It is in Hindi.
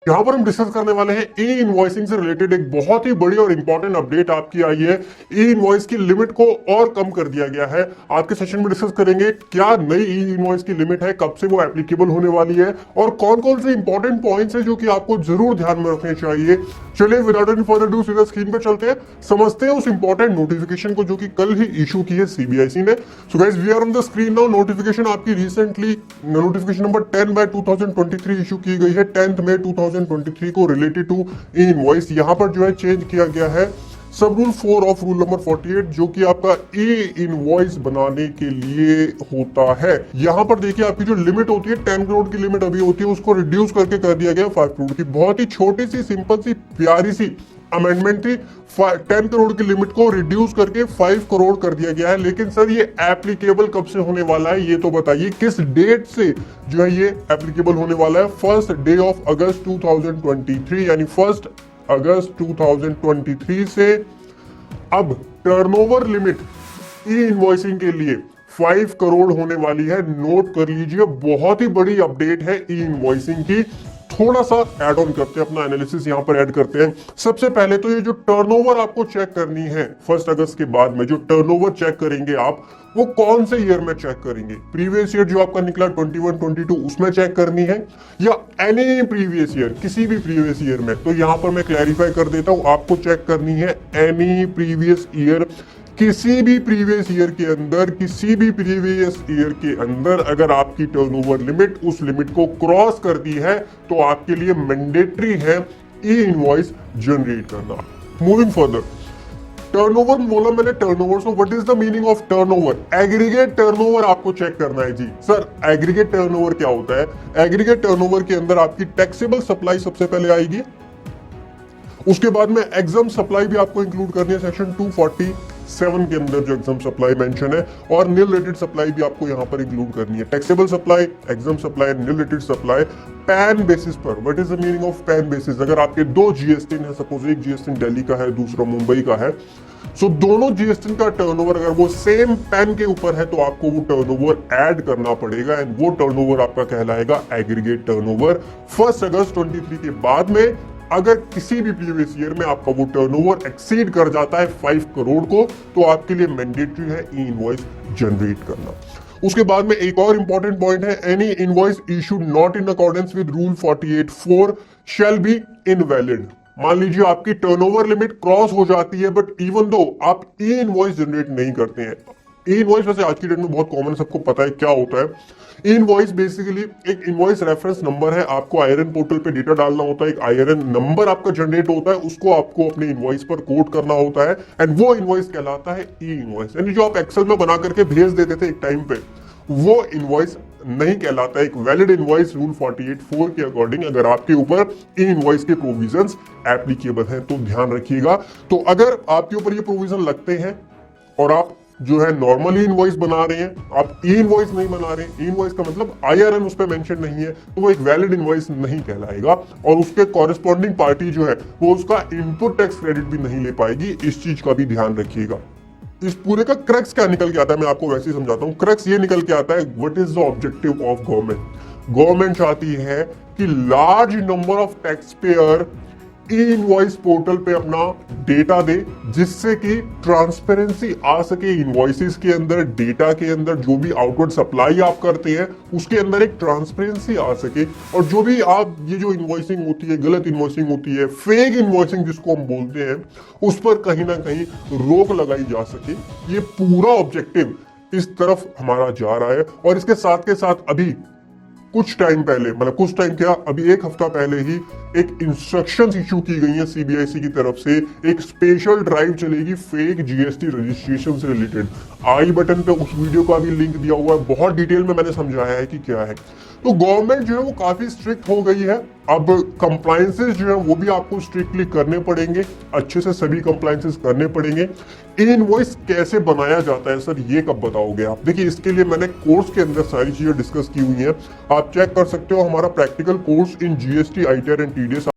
यहाँ पर हम डिस्कस करने वाले हैं ई इनवॉइसिंग से रिलेटेड एक बहुत ही बड़ी और इंपॉर्टेंट अपडेट आपकी आई है। ई इनवॉइस की लिमिट को और कम कर दिया गया है। आज के सेशन में डिस्कस करेंगे क्या नई ई इनवॉइस की लिमिट है, कब से वो एप्लीकेबल होने वाली है और कौन कौन से इंपॉर्टेंट पॉइंट्स हैं जो कि आपको जरूर ध्यान में रखने चाहिए। चलिए विदाउट एनी फर्दर डू सीधा स्क्रीन पे चलते हैं, समझते हैं उस इंपॉर्टेंट नोटिफिकेशन को जो कि कल ही इशू की है सीबीआईसी ने। So guys we are on the screen now. Notification आपकी रिसेंटली नोटिफिकेशन नंबर 10/2023 इशू की गई है 10 मई 2023 को रिलेटेड टू ई इनवॉइस। यहाँ पर जो है चेंज किया गया है सब रूल 4 ऑफ रूल नंबर 48 जो कि आपका ई इनवॉइस बनाने के लिए होता है। यहाँ पर देखिए आपकी जो लिमिट होती है 10 करोड़ की लिमिट अभी होती है उसको रिड्यूस करके कर दिया गया 5 करोड़ की। बहुत ही छोटी सी सिंपल सी प्यारी सी अमेंडमेंट थी। 10 करोड़ की लिमिट को रिड्यूस करके 5 करोड़ कर दिया गया है। लेकिन सर ये एप्लीकेबल कब से होने वाला है ये तो बताइए, किस डेट से जो है ये एप्लीकेबल होने वाला है? 1 डे ऑफ अगस्त 2023 यानी 1 अगस्त 2023 से अब टर्नओवर लिमिट ई इनवॉइसिंग के लिए 5 करोड़ होने वाली है। नोट कर लीजिए, बहुत ही बड़ी अपडेट है ई इनवॉइसिंग की। थोड़ा सा ऐड ऑन करते हैं, अपना एनालिसिस यहां पर ऐड करते हैं। सबसे पहले तो ये जो टर्नओवर आपको चेक करनी है 1 अगस्त के बाद में, जो टर्नओवर चेक करेंगे आप वो कौन से ईयर में चेक करेंगे? प्रीवियस ईयर जो आपका निकला 21-22 उसमें चेक करनी है या एनी प्रीवियस ईयर, किसी भी प्रीवियस ईयर में? तो यहां पर मैं क्लैरिफाई कर देता हूं, आपको चेक करनी है एनी प्रीवियस ईयर। किसी भी प्रीवियस ईयर के अंदर, किसी भी प्रीवियस ईयर के अंदर अगर आपकी टर्नओवर लिमिट उस लिमिट को क्रॉस करती है तो आपके लिए मैंडेटरी है ई इनवॉइस जनरेट करना। मूविंग फर्दर, टर्नओवर बोला मैंने, turnover. So what is the meaning of turnover? Aggregate turnover आपको चेक करना है जी। सर एग्रीगेट टर्नओवर क्या होता है? एग्रीगेट टर्नओवर के अंदर आपकी टैक्सेबल सप्लाई सबसे पहले आएगी, उसके बाद में एग्जाम सप्लाई भी आपको इंक्लूड करनी है सेक्शन 247 के अंदर जो एग्जाम सप्लाई मेंशन है, और नील रेटेड सप्लाई भी आपको यहां पर इंक्लूड करनी है। Taxable supply, exempt supply, nil rated supply PAN basis पर। What is the meaning of PAN basis? अगर आपके दो जीएसटी है, सपोज एक जीएसटी दिल्ली का है दूसरा मुंबई का है, सो दोनों जीएसटी का टर्नओवर अगर वो सेम पैन के ऊपर है तो आपको वो टर्नओवर ऐड करना पड़ेगा एंड वो टर्नओवर आपका कहलाएगा एग्रीगेट टर्नओवर। 1 अगस्त 23 के बाद में अगर किसी भी प्रीवियस ईयर में आपका वो टर्नओवर एक्सीड कर जाता है 5 करोड़ को तो आपके लिए मैंडेटरी है ई इनवॉइस जनरेट करना। उसके बाद में एक और इंपॉर्टेंट पॉइंट है, any invoice issued not in accordance with rule 48(4) shall be invalid. मान लीजिए आपकी टर्नओवर लिमिट क्रॉस हो जाती है बट इवन दो आप ई इनवॉइस जनरेट नहीं करते हैं। ई इनवॉइस वैसे आज की डेट में बहुत कॉमन, सबको पता है क्या होता है। इनवॉइस बेसिकली एक इनवॉइस रेफरेंस नंबर है, आपको आईआरएन पोर्टल पे डेटा डालना होता है, एक आईआरएन नंबर आपका जनरेट होता है, उसको आपको अपने इनवॉइस पर कोड करना होता है एंड वो इनवॉइस कहलाता है ई इनवॉइस। यानी जो आप एक्सेल में बना करके भेज देते थे एक टाइम पे, वो इनवॉइस नहीं कहलाता। एक वैलिड इनवॉइस रूल 48(4) के अकॉर्डिंग अगर आपके ऊपर ई इनवॉइस के प्रोविजंस एप्लीकेबल हैं तो ध्यान रखिएगा। तो अगर आपके ऊपर ये प्रोविजन लगते हैं और आप जो है नॉर्मली इनवॉइस बना रहे हैं, आप ई इनवॉइस नहीं बना रहे हैं, ई इनवॉइस का मतलब आईआरएन उस पर मेंशन नहीं है, तो वो एक वैलिड इनवॉइस नहीं कहलाएगा और उसके कॉरेस्पॉन्डिंग पार्टी जो है वो उसका इनपुट टैक्स क्रेडिट भी नहीं ले पाएगी। इस चीज का भी ध्यान रखिएगा। इस पूरे का क्रक्स क्या निकल के आता है मैं आपको वैसे ही समझाता हूँ। क्रक्स ये निकल के आता है, what is the objective of government? Government चाहती है कि large number of tax payer E invoice portal पे अपना डेटा दे जिससे कि ट्रांसपेरेंसी आ सके इनवॉइसेस के अंदर, डेटा के अंदर, जो भी आउटवर्ड सप्लाई आप करते हैं उसके अंदर एक ट्रांसपेरेंसी आ सके और जो भी आप ये जो इनवॉइसिंग होती है, गलत इनवॉइसिंग होती है, फेक इनवॉइसिंग जिसको हम बोलते हैं, उस पर कहीं ना कहीं रोक लगाई जा सके। ये पूरा ऑब्जेक्टिव इस तरफ हमारा जा रहा है और इसके साथ के साथ अभी कुछ टाइम पहले, मतलब कुछ टाइम क्या, अभी एक हफ्ता पहले ही एक इंस्ट्रक्शंस इशू की गई है सीबीआईसी की तरफ से। एक स्पेशल ड्राइव चलेगी फेक जीएसटी रजिस्ट्रेशन से रिलेटेड। आई बटन पे उस वीडियो का भी लिंक दिया हुआ है, बहुत डिटेल में मैंने समझाया है कि क्या है। तो गवर्नमेंट जो है वो काफी स्ट्रिक्ट हो गई है। अब कंप्लायंसेस जो है वो भी आपको स्ट्रिक्टली करने पड़ेंगे, अच्छे से सभी कंप्लायंसेस करने पड़ेंगे। इनवॉइस कैसे बनाया जाता है सर, ये कब बताओगे आप? देखिए इसके लिए मैंने कोर्स के अंदर सारी चीजें डिस्कस की हुई हैं, आप चेक कर सकते हो। हमारा practical course in GST, ITR and TDS